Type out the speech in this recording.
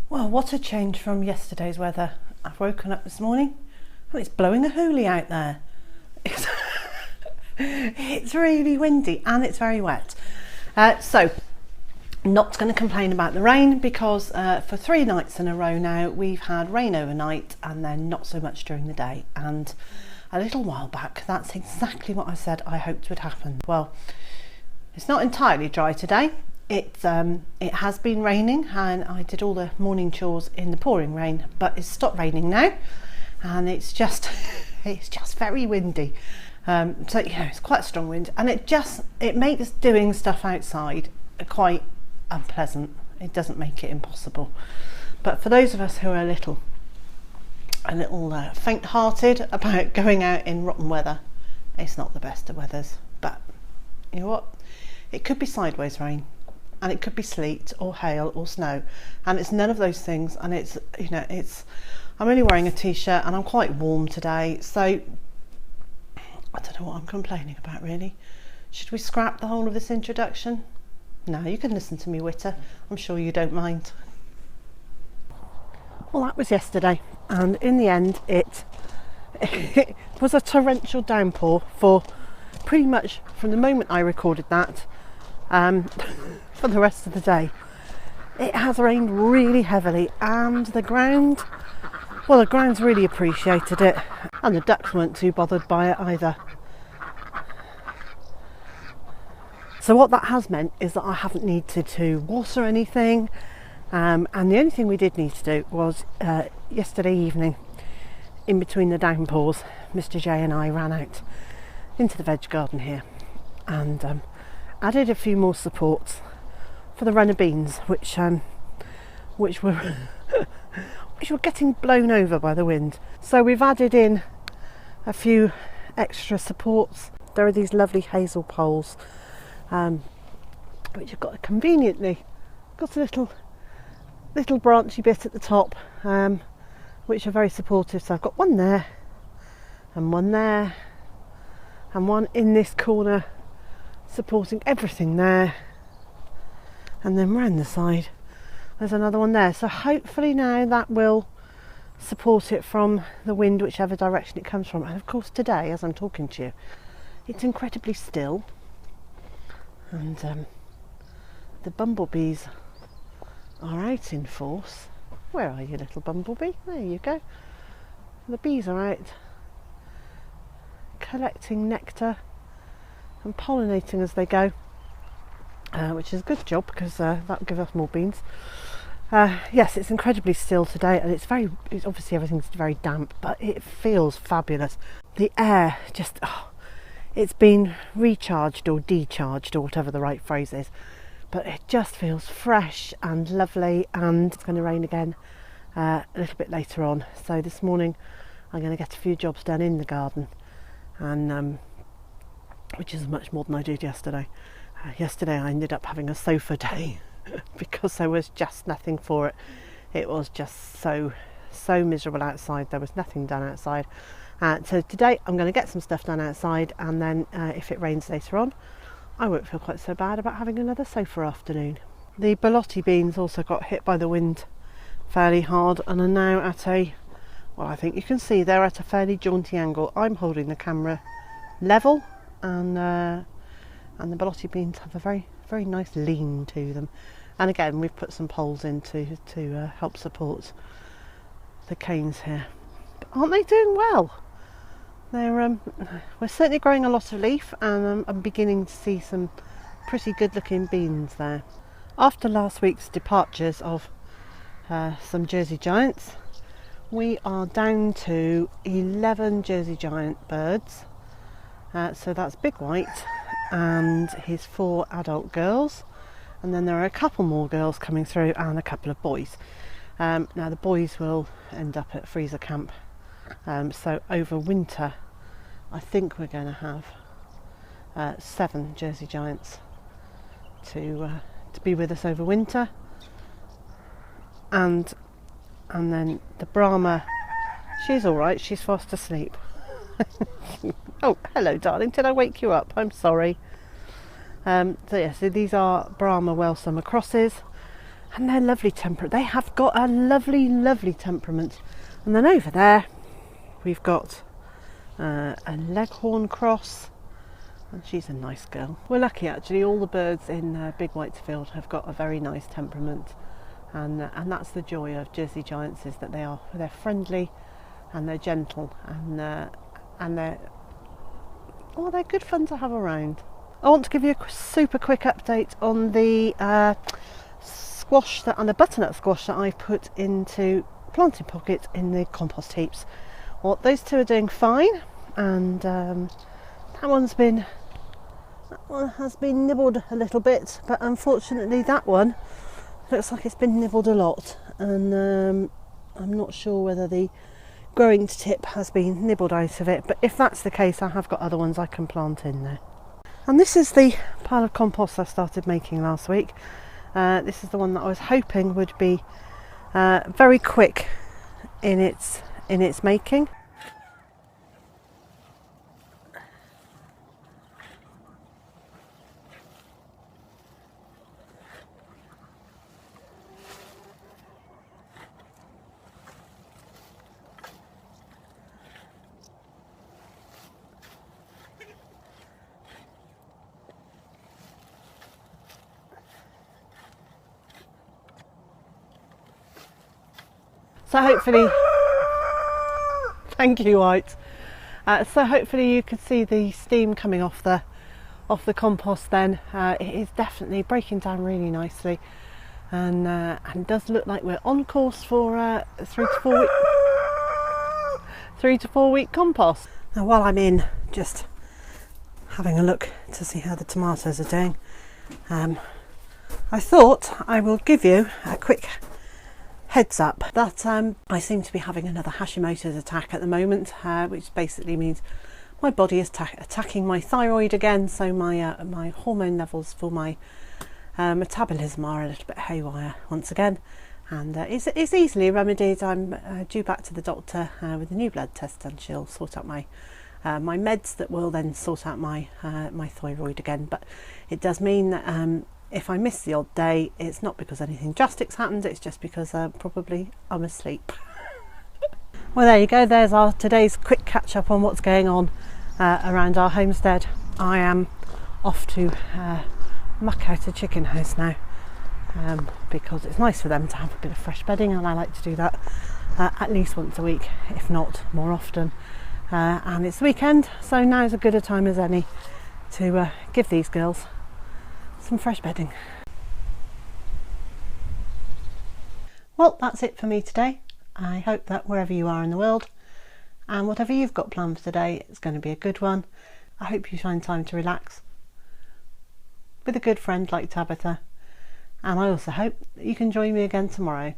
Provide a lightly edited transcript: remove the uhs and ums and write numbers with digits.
Well, what a change from yesterday's weather. I've woken up this morning and it's blowing a hoolie out there. It's really windy and it's very wet. So, not going to complain about the rain because for 3 nights in a row now we've had rain overnight and then not so much during the day. And a little while back, that's exactly what I said I hoped would happen. Well, it's not entirely dry today. It has been raining and I did all the morning chores in the pouring rain, but it's stopped raining now and it's just very windy. So you know, it's quite a strong wind and it makes doing stuff outside quite unpleasant. It doesn't make it impossible, but for those of us who are a little faint-hearted about going out in rotten weather, it's not the best of weathers. But you know what, it could be sideways rain and it could be sleet or hail or snow, and it's none of those things. And it's, you know, I'm only wearing a t-shirt and I'm quite warm today, so I don't know what I'm complaining about really. Should we scrap the whole of this introduction? No, you can listen to me witter. I'm sure you don't mind. Well, that was yesterday, and in the end it was a torrential downpour for pretty much from the moment I recorded that for the rest of the day. It has rained really heavily and the ground's really appreciated it, and the ducks weren't too bothered by it either. So what that has meant is that I haven't needed to water anything, and the only thing we did need to do was yesterday evening, in between the downpours, Mr. J and I ran out into the veg garden here and added a few more supports for the runner beans, which were getting blown over by the wind. So we've added in a few extra supports. There are these lovely hazel poles, which have got conveniently got a little branchy bit at the top, which are very supportive. So I've got one there and one there and one in this corner supporting everything there, and then round the side there's another one there. So hopefully now that will support it from the wind, whichever direction it comes from. And of course today, as I'm talking to you, it's incredibly still, and the bumblebees are out in force. Where are you, little bumblebee? There you go. The bees are out collecting nectar and pollinating as they go, which is a good job because that will give us more beans. Yes, it's incredibly still today, and it's obviously everything's very damp, but it feels fabulous. The air just, it's been recharged or decharged or whatever the right phrase is, but it just feels fresh and lovely. And it's going to rain again a little bit later on, so this morning I'm going to get a few jobs done in the garden, and which is much more than I did yesterday. Yesterday I ended up having a sofa day because there was just nothing for it. It was just so miserable outside. There was nothing done outside. So today I'm going to get some stuff done outside, and then if it rains later on, I won't feel quite so bad about having another sofa afternoon. The borlotti beans also got hit by the wind fairly hard and are now at I think you can see they're at a fairly jaunty angle. I'm holding the camera level, and the borlotti beans have a very, very nice lean to them. And again, we've put some poles in to help support the canes here. But aren't they doing well? We're certainly growing a lot of leaf, and I'm beginning to see some pretty good looking beans there. After last week's departures of some Jersey Giants, we are down to 11 Jersey Giant birds. So that's Big White and his 4 adult girls, and then there are a couple more girls coming through and a couple of boys. Now the boys will end up at freezer camp, so over winter I think we're going to have 7 Jersey Giants to be with us over winter, and then the Brahma, she's all right, she's fast asleep. Oh, hello darling, did I wake you up? I'm sorry. So these are Brahma Well Summer Crosses, and they're lovely temperament. They have got a lovely temperament. And then over there we've got a Leghorn Cross, and she's a nice girl. We're lucky actually, all the birds in Big Whitefield have got a very nice temperament, and that's the joy of Jersey Giants, is that they're friendly and they're gentle, and they're good fun to have around. I want to give you a super quick update on the squash and the butternut squash that I've put into planting pockets in the compost heaps. Well, those two are doing fine, and that one has been nibbled a little bit, but unfortunately that one looks like it's been nibbled a lot, and I'm not sure whether the growing tip has been nibbled out of it, but if that's the case, I have got other ones I can plant in there. And this is the pile of compost I started making last week. This is the one that I was hoping would be very quick in its making. So hopefully, thank you, White. So hopefully you can see the steam coming off the compost. Then it is definitely breaking down really nicely, and does look like we're on course for 3 to 4 week compost. Now, while I'm in just having a look to see how the tomatoes are doing, I thought I will give you a quick heads up that I seem to be having another Hashimoto's attack at the moment, which basically means my body is attacking my thyroid again, so my hormone levels for my metabolism are a little bit haywire once again, and it's easily remedied. I'm due back to the doctor with a new blood test, and she'll sort out my meds that will then sort out my thyroid again. But it does mean that if I miss the odd day, it's not because anything drastic's happened, it's just because probably I'm asleep. Well, there you go, there's our today's quick catch up on what's going on around our homestead. I am off to muck out a chicken house now, because it's nice for them to have a bit of fresh bedding, and I like to do that at least once a week, if not more often. And it's the weekend, so now is as good a time as any to give these girls some fresh bedding. Well, that's it for me today. I hope that wherever you are in the world, and whatever you've got planned for today, it's going to be a good one. I hope you find time to relax with a good friend like Tabitha, and I also hope that you can join me again tomorrow.